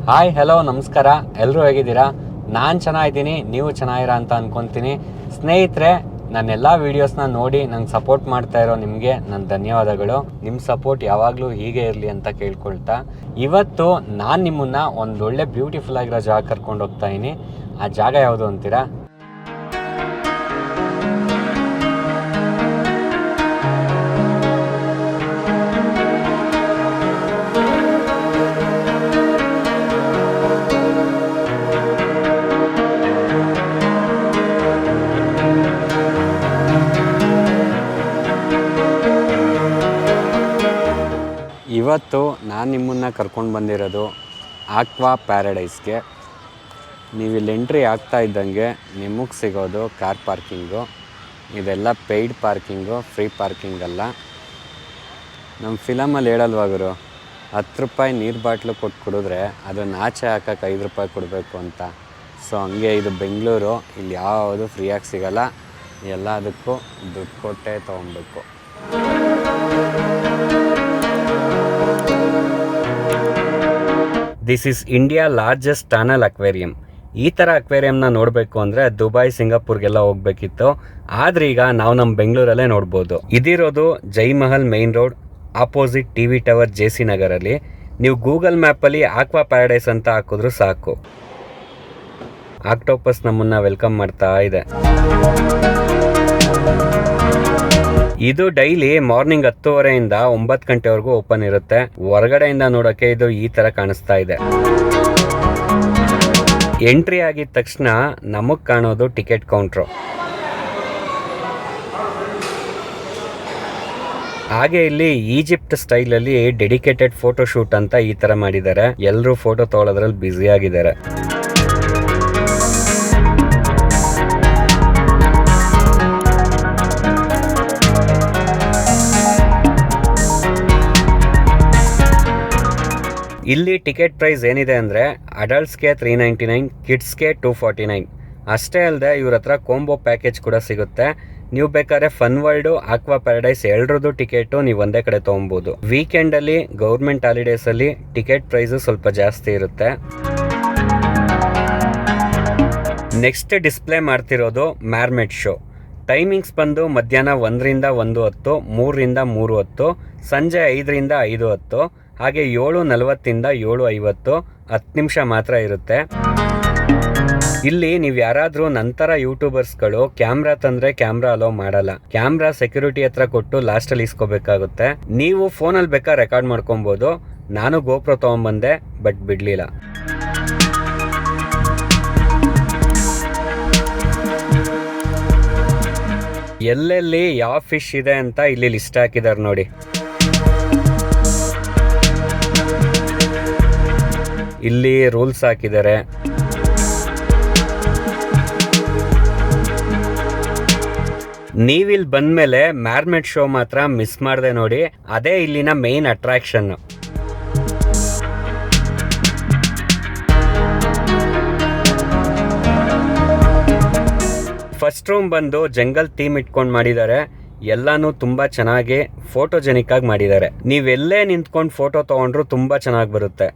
Hi hello ನಮಸ್ಕಾರ, ಎಲ್ಲರೂ ಹೇಗಿದ್ದೀರಾ? ನಾನು ಚೆನ್ನಾಗಿದ್ದೀನಿ, ನೀವು ಚೆನ್ನಾಗಿರ ಅಂತ ಅಂದ್ಕೊತೀನಿ. ಸ್ನೇಹಿತರೆ, ನನ್ನೆಲ್ಲ ವೀಡಿಯೋಸ್ನ ನೋಡಿ ನಂಗೆ ಸಪೋರ್ಟ್ ಮಾಡ್ತಾ ಇರೋ ನಿಮಗೆ ನನ್ನ ಧನ್ಯವಾದಗಳು. ನಿಮ್ಮ ಸಪೋರ್ಟ್ ಯಾವಾಗಲೂ ಹೀಗೆ ಇರಲಿ ಅಂತ ಕೇಳ್ಕೊಳ್ತಾ, ಇವತ್ತು ನಾನು ನಿಮ್ಮನ್ನು ಒಂದೊಳ್ಳೆ ಬ್ಯೂಟಿಫುಲ್ ಆಗಿರೋ ಜಾಗ ಕರ್ಕೊಂಡು ಹೋಗ್ತಾ ಇದ್ದೀನಿ. ಆ ಜಾಗ ಯಾವುದು ಅಂತೀರಾ? ಇವತ್ತು ನಾನು ನಿಮ್ಮನ್ನು ಕರ್ಕೊಂಡು ಬಂದಿರೋದು ಆಕ್ವಾ ಪ್ಯಾರಡೈಸ್ಗೆ. ನೀವು ಇಲ್ಲಿ ಎಂಟ್ರಿ ಆಗ್ತಾ ಇದ್ದಂಗೆ ನಿಮಗೆ ಸಿಗೋದು ಕಾರ್ ಪಾರ್ಕಿಂಗು. ಇದೆಲ್ಲ ಪೇಯ್ಡ್ ಪಾರ್ಕಿಂಗು, ಫ್ರೀ ಪಾರ್ಕಿಂಗ್ ಅಲ್ಲ. ನಮ್ಮ ಫಿಲಮಲ್ಲಿ ಹೇಳಲ್ವಾಗರು, 10 ರೂಪಾಯಿ ನೀರು ಬಾಟ್ಲು ಕೊಟ್ಟು ಕುಡಿದ್ರೆ ಅದನ್ನು ಆಚೆ ಹಾಕಕ್ಕೆ 5 ರೂಪಾಯಿ ಕೊಡಬೇಕು ಅಂತ. ಸೊ ಹಂಗೆ ಇದು ಬೆಂಗಳೂರು, ಇಲ್ಲಿ ಯಾವುದು ಫ್ರೀಯಾಗಿ ಸಿಗೋಲ್ಲ, ಎಲ್ಲದಕ್ಕೂ ದುಡ್ಡು ಕೊಟ್ಟೇ ತೊಗೊಬೇಕು. This is India largest tunnel aquarium. ಈ ಥರ ಅಕ್ವೇರಿಯಂನ ನೋಡಬೇಕು ಅಂದರೆ ದುಬೈ, ಸಿಂಗಾಪುರ್ಗೆಲ್ಲ ಹೋಗ್ಬೇಕಿತ್ತು. ಆದರೆ ಈಗ ನಾವು ನಮ್ಮ ಬೆಂಗಳೂರಲ್ಲೇ ನೋಡ್ಬೋದು. ಇದಿರೋದು Jayamahal main road opposite TV tower, JC ನಗರಲ್ಲಿ. ನೀವು ಗೂಗಲ್ ಮ್ಯಾಪಲ್ಲಿ ಆಕ್ವಾ ಪ್ಯಾರಡೈಸ್ ಅಂತ ಹಾಕಿದ್ರು ಸಾಕು. ಆಕ್ಟೋಪಸ್ ನಮ್ಮನ್ನು ವೆಲ್ಕಮ್ ಮಾಡ್ತಾ ಇದೆ. ಇದು ಡೈಲಿ ಮಾರ್ನಿಂಗ್ 10:30 9 ಗಂಟೆವರೆಗೂ ಓಪನ್ ಇರುತ್ತೆ. ಹೊರಗಡೆಯಿಂದ ನೋಡೋಕ್ಕೆ ಇದು ಈ ಥರ ಕಾಣಿಸ್ತಾ ಇದೆ. ಎಂಟ್ರಿ ಆಗಿದ ತಕ್ಷಣ ನಮಗೆ ಕಾಣೋದು ಟಿಕೆಟ್ ಕೌಂಟ್ರು. ಹಾಗೆ ಇಲ್ಲಿ ಈಜಿಪ್ಟ್ ಸ್ಟೈಲಲ್ಲಿ ಡೆಡಿಕೇಟೆಡ್ ಫೋಟೋ ಶೂಟ್ ಅಂತ ಈ ಥರ ಮಾಡಿದ್ದಾರೆ. ಎಲ್ಲರೂ ಫೋಟೋ ತೊಗೊಳೋದ್ರಲ್ಲಿ ಬ್ಯುಸಿ ಆಗಿದ್ದಾರೆ. ಇಲ್ಲಿ ಟಿಕೆಟ್ ಪ್ರೈಸ್ ಏನಿದೆ ಅಂದರೆ ಅಡಲ್ಟ್ಸ್ಗೆ 399, ಕಿಡ್ಸ್ಗೆ 249. ಅಷ್ಟೇ ಅಲ್ಲದೆ ಇವ್ರ ಹತ್ರ ಕೋಂಬೋ ಪ್ಯಾಕೇಜ್ ಕೂಡ ಸಿಗುತ್ತೆ. ನೀವು ಬೇಕಾದ್ರೆ ಫನ್ ವರ್ಲ್ಡು, ಆಕ್ವಾ ಪ್ಯಾರಡೈಸ್ ಎರಡರದ್ದು ಟಿಕೆಟು ನೀವು ಒಂದೇ ಕಡೆ ತೊಗೊಬೋದು. ವೀಕೆಂಡಲ್ಲಿ, ಗೌರ್ಮೆಂಟ್ ಹಾಲಿಡೇಸಲ್ಲಿ ಟಿಕೆಟ್ ಪ್ರೈಸು ಸ್ವಲ್ಪ ಜಾಸ್ತಿ ಇರುತ್ತೆ. ನೆಕ್ಸ್ಟ್ ಡಿಸ್ಪ್ಲೇ ಮಾಡ್ತಿರೋದು ಮ್ಯಾರ್ಮೆಡ್ ಶೋ. ಟೈಮಿಂಗ್ಸ್ ಬಂದು ಮಧ್ಯಾಹ್ನ 1ರಿಂದ 1:10, 3ರಿಂದ 3:10, ಸಂಜೆ 5ರಿಂದ 5:10, ಹಾಗೆ 7:40ರಿಂದ 7:50, 10 ನಿಮಿಷ ಮಾತ್ರ ಇರುತ್ತೆ. ಇಲ್ಲಿ ನೀವು ಯಾರಾದರೂ ನಂತರ ಯೂಟ್ಯೂಬರ್ಸ್ಗಳು ಕ್ಯಾಮ್ರಾ ತಂದರೆ ಕ್ಯಾಮ್ರಾ ಅಲೋ ಮಾಡಲ್ಲ. ಕ್ಯಾಮ್ರಾ ಸೆಕ್ಯೂರಿಟಿ ಹತ್ರ ಕೊಟ್ಟು ಲಾಸ್ಟಲ್ಲಿ ಇಸ್ಕೋಬೇಕಾಗುತ್ತೆ. ನೀವು ಫೋನಲ್ಲಿ ಬೇಕಾದ್ರೆ ರೆಕಾರ್ಡ್ ಮಾಡ್ಕೊಬೋದು. ನಾನು ಗೋಪ್ರೋ ತೊಗೊಂಬಂದೆ, ಬಟ್ ಬಿಡಲಿಲ್ಲ. ಎಲ್ಲೆಲ್ಲಿ ಯಾವ ಫಿಶ್ ಇದೆ ಅಂತ ಇಲ್ಲಿ ಲಿಸ್ಟ್ ಹಾಕಿದ್ದಾರೆ ನೋಡಿ. ಇಲ್ಲಿ ರೂಲ್ಸ್ ಹಾಕಿದ್ದಾರೆ. ನೀವಿಲ್ಲಿ ಬಂದ್ಮೇಲೆ ಮ್ಯಾರ್ಮೆಡ್ ಶೋ ಮಾತ್ರ ಮಿಸ್ ಮಾಡದೆ ನೋಡಿ. ಅದೇ ಇಲ್ಲಿನ ಮೇನ್ ಅಟ್ರಾಕ್ಷನ್. ಫಸ್ಟ್ ರೂಮ್ ಬಂದು ಜಂಗಲ್ ಥೀಮ್ ಇಟ್ಕೊಂಡು ಮಾಡಿದ್ದಾರೆ. ಎಲ್ಲಾನು ತುಂಬಾ ಚೆನ್ನಾಗಿ ಫೋಟೋಜೆನಿಕ್ ಆಗಿ ಮಾಡಿದ್ದಾರೆ. ನೀವೆಲ್ಲೇ ನಿಂತ್ಕೊಂಡು ಫೋಟೋ ತಗೊಂಡ್ರು ತುಂಬಾ ಚೆನ್ನಾಗಿ ಬರುತ್ತೆ.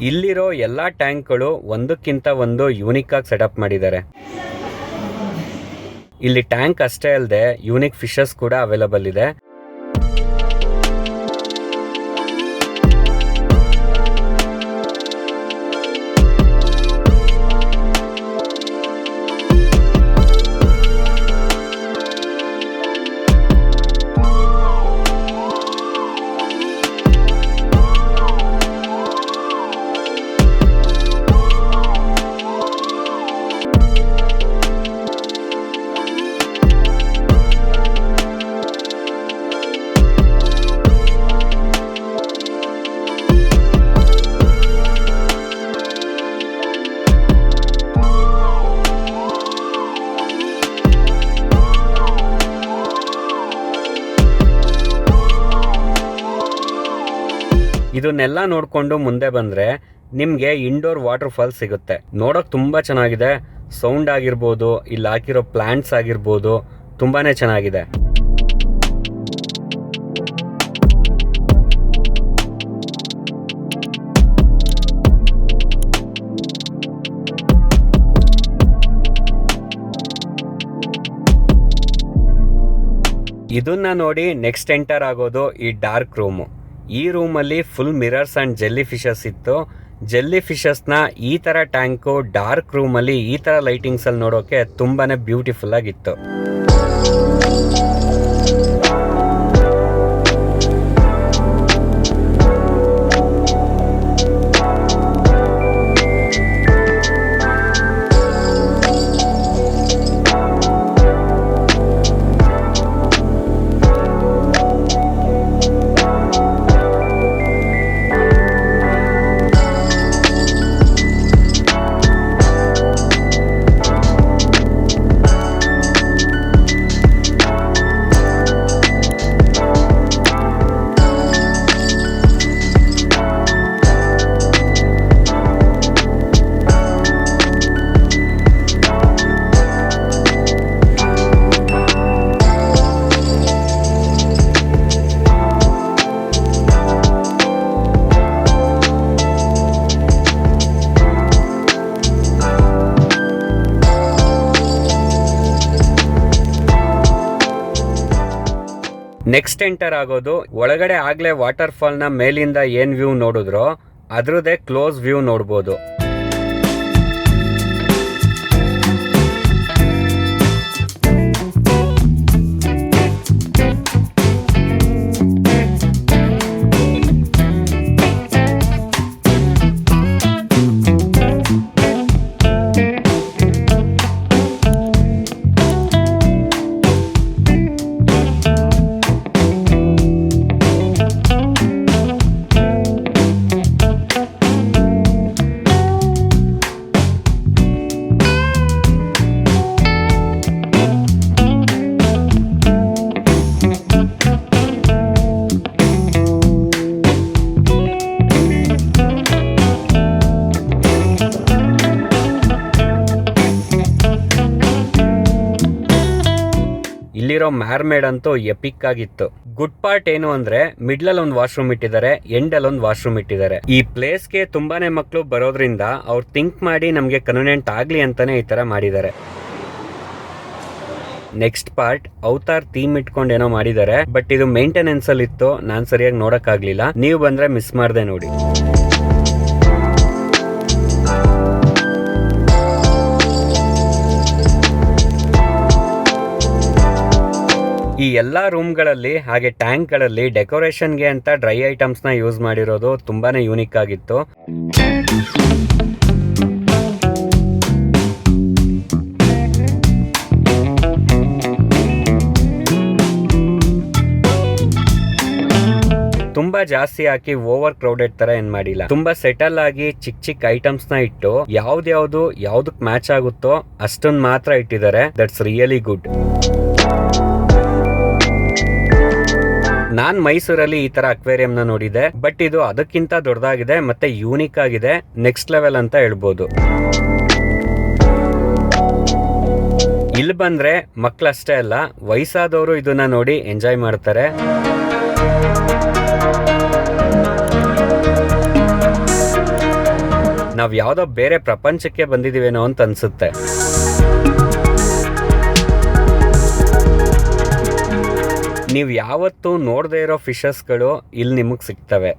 ಇಲ್ಲಿರೋ ಎಲ್ಲ ಟ್ಯಾಂಕ್ಗಳು ಒಂದಕ್ಕಿಂತ ಒಂದು ಯೂನಿಕ್ ಆಗಿ ಸೆಟಪ್ ಮಾಡಿದ್ದಾರೆ. ಇಲ್ಲಿ ಟ್ಯಾಂಕ್ ಅಷ್ಟೇ ಅಲ್ಲದೆ ಯೂನಿಕ್ ಫಿಶಸ್ ಕೂಡ ಅವೈಲಬಲ್ ಇದೆ. ಇದನ್ನೆಲ್ಲ ನೋಡಿಕೊಂಡು ಮುಂದೆ ಬಂದರೆ ನಿಮಗೆ ಇಂಡೋರ್ ವಾಟರ್ ಫಾಲ್ ಸಿಗುತ್ತೆ. ನೋಡೋಕೆ ತುಂಬ ಚೆನ್ನಾಗಿದೆ. ಸೌಂಡ್ ಆಗಿರ್ಬೋದು, ಇಲ್ಲಿ ಹಾಕಿರೋ ಪ್ಲಾಂಟ್ಸ್ ಆಗಿರ್ಬೋದು, ತುಂಬಾ ಚೆನ್ನಾಗಿದೆ. ಇದನ್ನ ನೋಡಿ ನೆಕ್ಸ್ಟ್ ಎಂಟರ್ ಆಗೋದು ಈ ಡಾರ್ಕ್ ರೂಮು. ಈ ರೂಮಲ್ಲಿ full mirrors and jelly fishes ಇತ್ತು. ಜೆಲ್ಲಿ ಫಿಶಸ್ನ ಈ ಥರ ಟ್ಯಾಂಕು ಡಾರ್ಕ್ ರೂಮಲ್ಲಿ ಈ ಥರ ಲೈಟಿಂಗ್ಸಲ್ಲಿ ನೋಡೋಕೆ ತುಂಬಾ ಬ್ಯೂಟಿಫುಲ್ ಆಗಿತ್ತು. ನೆಕ್ಸ್ಟ್ ಎಂಟರ್ ಆಗೋದು ಒಳಗಡೆ ಆಗ್ಲೇ ವಾಟರ್ ಫಾಲ್ನ ಮೇಲಿಂದ ಏನ್ ವ್ಯೂ ನೋಡಿದ್ರೋ ಅದ್ರದ್ದೇ ಕ್ಲೋಸ್ ವ್ಯೂ ನೋಡ್ಬೋದು. ಇಲ್ಲಿರೋ ಮ್ಯಾರ್ಮೇಡ್ ಅಂತೂ ಎಪಿಕ್ ಆಗಿತ್ತು. ಗುಡ್ ಪಾರ್ಟ್ ಏನು ಅಂದ್ರೆ ಮಿಡ್ಲಲ್ಲಿ ಒಂದು ವಾಶ್ರೂಮ್ ಇಟ್ಟಿದ್ದಾರೆ, ಎಂಡಲ್ಲಿ ಒಂದು ವಾಶ್ರೂಮ್ ಇಟ್ಟಿದ್ದಾರೆ. ಈ ಪ್ಲೇಸ್ಗೆ ತುಂಬಾನೇ ಮಕ್ಕಳು ಬರೋದ್ರಿಂದ ಅವ್ರು ಥಿಂಕ್ ಮಾಡಿ ನಮಗೆ ಕನ್ವೀನಿಯಂಟ್ ಆಗ್ಲಿ ಅಂತಾನೆ ಈ ತರ ಮಾಡಿದ್ದಾರೆ. ನೆಕ್ಸ್ಟ್ ಪಾರ್ಟ್ ಅವತಾರ್ ಥೀಮ್ ಇಟ್ಕೊಂಡು ಏನೋ ಮಾಡಿದ್ದಾರೆ, ಬಟ್ ಇದು ಮೇಂಟೆನೆನ್ಸ್ ಅಲ್ಲಿ ಇತ್ತು, ನಾನು ಸರಿಯಾಗಿ ನೋಡಕ್ ಆಗ್ಲಿಲ್ಲ. ನೀವು ಬಂದ್ರೆ ಮಿಸ್ ಮಾಡ್ದೆ ನೋಡಿ. ಈ ಎಲ್ಲ ರೂಮ್ಗಳಲ್ಲಿ ಹಾಗೆ ಟ್ಯಾಂಕ್ಗಳಲ್ಲಿ ಡೆಕೋರೇಷನ್ಗೆ ಅಂತ ಡ್ರೈ ಐಟಮ್ಸ್ನ ಯೂಸ್ ಮಾಡಿರೋದು ತುಂಬಾನೇ ಯೂನಿಕ್ ಆಗಿತ್ತು. ತುಂಬಾ ಜಾಸ್ತಿ ಹಾಕಿ ಓವರ್ ಕ್ರೌಡೆಡ್ ತರ ಏನ್ ಮಾಡಿಲ್ಲ. ತುಂಬಾ ಸೆಟಲ್ ಆಗಿ ಚಿಕ್ಕ ಚಿಕ್ಕ ಐಟಮ್ಸ್ ನ ಇಟ್ಟು ಯಾವ್ದಕ್ ಮ್ಯಾಚ್ ಆಗುತ್ತೋ ಅಷ್ಟೊಂದು ಮಾತ್ರ ಇಟ್ಟಿದ್ದಾರೆ. That's really good. ನಾನ್ ಮೈಸೂರಲ್ಲಿ ಈ ತರ ಅಕ್ವೇರಿಯಂನ ನೋಡಿದೆ, ಬಟ್ ಇದು ಅದಕ್ಕಿಂತ ದೊಡ್ಡದಾಗಿದೆ ಮತ್ತೆ ಯೂನಿಕ್ ಆಗಿದೆ, ನೆಕ್ಸ್ಟ್ ಲೆವೆಲ್ ಅಂತ ಹೇಳ್ಬೋದು. ಇಲ್ಲಿ ಬಂದ್ರೆ ಮಕ್ಕಳಷ್ಟೇ ಅಲ್ಲ, ವಯಸ್ಸಾದವರು ಇದನ್ನ ನೋಡಿ ಎಂಜಾಯ್ ಮಾಡ್ತಾರೆ. ನಾವ್ ಯಾವ್ದೋ ಬೇರೆ ಪ್ರಪಂಚಕ್ಕೆ ಬಂದಿದೀವೇನೋ ಅಂತ ಅನ್ಸುತ್ತೆ. ನೀವು ಯಾವತ್ತೂ ನೋಡದೇ ಇರೋ ಫಿಶಸ್ಗಳು ಇಲ್ಲಿ ನಿಮಗೆ ಸಿಗ್ತವೆ.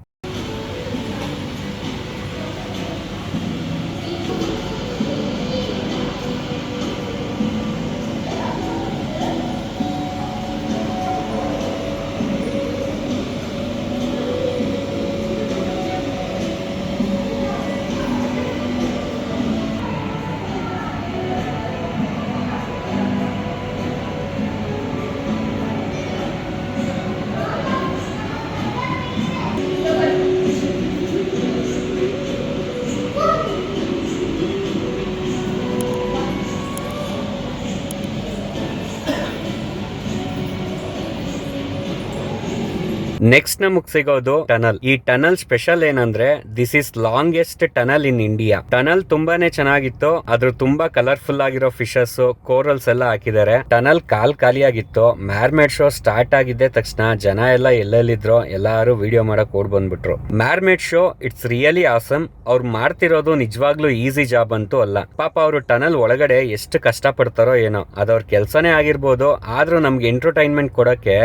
ನೆಕ್ಸ್ಟ್ ನಮಗ್ ಸಿಗೋದು ಟನಲ್. ಈ ಟನಲ್ ಸ್ಪೆಷಲ್ ಏನಂದ್ರೆ this is longest tunnel in India. Tunnel ತುಂಬಾನೇ ಚೆನ್ನಾಗಿತ್ತು. ಅದ್ರ ತುಂಬಾ ಕಲರ್ಫುಲ್ ಆಗಿರೋ ಫಿಶಸ್, ಕೋರಲ್ಸ್ ಎಲ್ಲ ಹಾಕಿದ್ದಾರೆ. ಟನಲ್ ಖಾಲಿಯಾಗಿತ್ತು. ಮ್ಯಾರ್ಮೇಡ್ ಶೋ ಸ್ಟಾರ್ಟ್ ಆಗಿದ್ದ ತಕ್ಷಣ ಜನ ಎಲ್ಲ ಎಲ್ಲೆಲ್ಲಿದ್ರು ಎಲ್ಲಾರು ವಿಡಿಯೋ ಮಾಡಕ್ ಓಡ್ ಬಂದ್ಬಿಟ್ರು. ಮ್ಯಾರ್ಮೇಡ್ ಶೋ ಇಟ್ಸ್ ರಿಯಲಿ ಆಸಮ್. ಅವ್ರು ಮಾಡ್ತಿರೋದು ನಿಜವಾಗ್ಲೂ ಈಸಿ ಜಾಬ್ ಅಂತೂ ಅಲ್ಲ. ಪಾಪ ಅವರು ಟನಲ್ ಒಳಗಡೆ ಎಷ್ಟು ಕಷ್ಟ ಪಡ್ತಾರೋ ಏನೋ, ಅದವ್ರ ಕೆಲ್ಸನೇ ಆಗಿರ್ಬೋದು. ಆದ್ರೂ ನಮ್ಗೆ ಎಂಟರ್ಟೈನ್ಮೆಂಟ್ ಕೊಡಕ್ಕೆ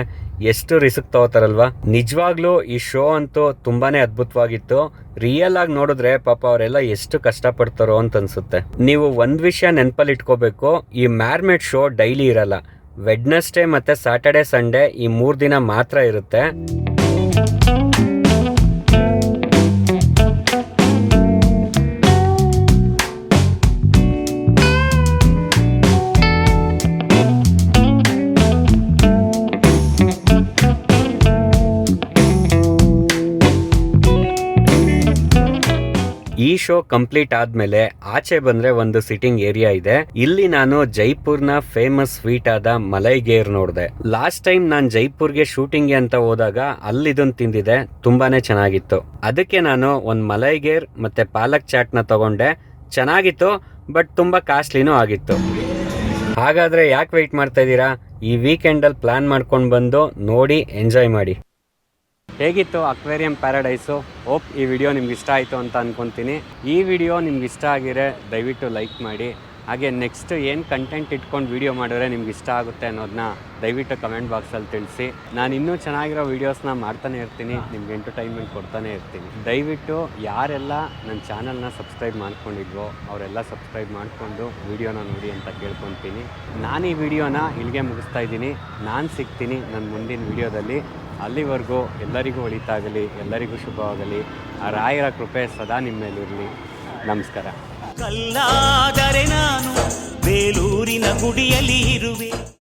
ಎಷ್ಟು ರಿಸ್ಕ್ ತಗೋತಾರಲ್ವಾ. ನಿಜವಾಗ್ಲೂ ಈ ಶೋ ಅಂತೂ ತುಂಬಾನೇ ಅದ್ಭುತವಾಗಿತ್ತು. ರಿಯಲ್ ಆಗಿ ನೋಡಿದ್ರೆ ಪಾಪ ಅವರೆಲ್ಲ ಎಷ್ಟು ಕಷ್ಟ ಪಡ್ತಾರೋ ಅಂತ ಅನ್ಸುತ್ತೆ. ನೀವು ಒಂದ್ ವಿಷಯ ನೆನಪಲ್ಲಿ ಇಟ್ಕೋಬೇಕು, ಈ ಮ್ಯಾರ್ಮೇಡ್ ಶೋ ಡೈಲಿ ಇರಲ್ಲ. ವೆಡ್ನೆಸ್ಡೇ ಮತ್ತೆ ಸ್ಯಾಟರ್ಡೆ ಸಂಡೇ ಈ 3 ದಿನ ಮಾತ್ರ ಇರುತ್ತೆ. ಈ ಶೋ ಕಂಪ್ಲೀಟ್ ಆದ್ಮೇಲೆ ಆಚೆ ಬಂದ್ರೆ ಒಂದು ಸಿಟ್ಟಿಂಗ್ ಏರಿಯಾ ಇದೆ. ಇಲ್ಲಿ ನಾನು ಜೈಪುರ್ನ ಫೇಮಸ್ ಸ್ವೀಟ್ ಆದ ಮಲೈಗೇರ್ ನೋಡಿದೆ. ಲಾಸ್ಟ್ ಟೈಮ್ ನಾನು ಜೈಪುರ್ಗೆ ಶೂಟಿಂಗ್ಗೆ ಅಂತ ಹೋದಾಗ ಅಲ್ಲಿ ಇದನ್ನ ತಿಂದಿದೆ, ತುಂಬಾನೇ ಚೆನ್ನಾಗಿತ್ತು. ಅದಕ್ಕೆ ನಾನು ಒಂದು ಮಲೈಗೇರ್ ಮತ್ತೆ ಪಾಲಕ್ ಚಾಟ್ನ ತಗೊಂಡೆ. ಚೆನ್ನಾಗಿತ್ತು, ಬಟ್ ತುಂಬಾ ಕಾಸ್ಟ್ಲಿನೂ ಆಗಿತ್ತು. ಹಾಗಾದ್ರೆ ಯಾಕೆ ವೆಯ್ಟ್ ಮಾಡ್ತಾ ಇದ್ದೀರಾ? ಈ ವೀಕೆಂಡಲ್ಲಿ ಪ್ಲಾನ್ ಮಾಡ್ಕೊಂಡು ಬಂದು ನೋಡಿ ಎಂಜಾಯ್ ಮಾಡಿ. ಹೇಗಿತ್ತು ಅಕ್ವೇರಿಯಂ ಪ್ಯಾರಡೈಸು? ಹೋಪ್ ಈ ವಿಡಿಯೋ ನಿಮ್ಗೆ ಇಷ್ಟ ಆಯಿತು ಅಂತ ಅಂದ್ಕೊತೀನಿ. ಈ ವಿಡಿಯೋ ನಿಮ್ಗೆ ಇಷ್ಟ ಆಗಿದ್ರೆ ದಯವಿಟ್ಟು ಲೈಕ್ ಮಾಡಿ. ಹಾಗೆ ನೆಕ್ಸ್ಟ್ ಏನು ಕಂಟೆಂಟ್ ಇಟ್ಕೊಂಡು ವಿಡಿಯೋ ಮಾಡಿದ್ರೆ ನಿಮ್ಗೆ ಇಷ್ಟ ಆಗುತ್ತೆ ಅನ್ನೋದನ್ನ ದಯವಿಟ್ಟು ಕಮೆಂಟ್ ಬಾಕ್ಸಲ್ಲಿ ತಿಳಿಸಿ. ನಾನು ಇನ್ನೂ ಚೆನ್ನಾಗಿರೋ ವೀಡಿಯೋಸ್ನ ಮಾಡ್ತಾನೆ ಇರ್ತೀನಿ, ನಿಮ್ಗೆ ಎಂಟರ್ಟೈನ್ಮೆಂಟ್ ಕೊಡ್ತಾನೆ ಇರ್ತೀನಿ. ದಯವಿಟ್ಟು ಯಾರೆಲ್ಲ ನನ್ನ ಚಾನಲ್ನ ಸಬ್ಸ್ಕ್ರೈಬ್ ಮಾಡ್ಕೊಂಡಿದ್ವೋ ಅವರೆಲ್ಲ ಸಬ್ಸ್ಕ್ರೈಬ್ ಮಾಡಿಕೊಂಡು ವಿಡಿಯೋನ ನೋಡಿ ಅಂತ ಕೇಳ್ಕೊತೀನಿ. ನಾನು ಈ ವಿಡಿಯೋನ ಇಲ್ಲಿಗೆ ಮುಗಿಸ್ತಾ ಇದ್ದೀನಿ. ನಾನು ಸಿಗ್ತೀನಿ ನನ್ನ ಮುಂದಿನ ವಿಡಿಯೋದಲ್ಲಿ. ಅಲ್ಲಿವರೆಗೂ ಎಲ್ಲರಿಗೂ ಒಳಿತಾಗಲಿ, ಎಲ್ಲರಿಗೂ ಶುಭವಾಗಲಿ. ಆ ರಾಯರ ಕೃಪೆ ಸದಾ ನಿಮ್ಮ ಮೇಲಿರಲಿ. ನಮಸ್ಕಾರ. ಕಲ್ಲಾದರೆ ನಾನು ಬೇಲೂರಿನ ಗುಡಿಯಲ್ಲಿ ಇರುವೆ.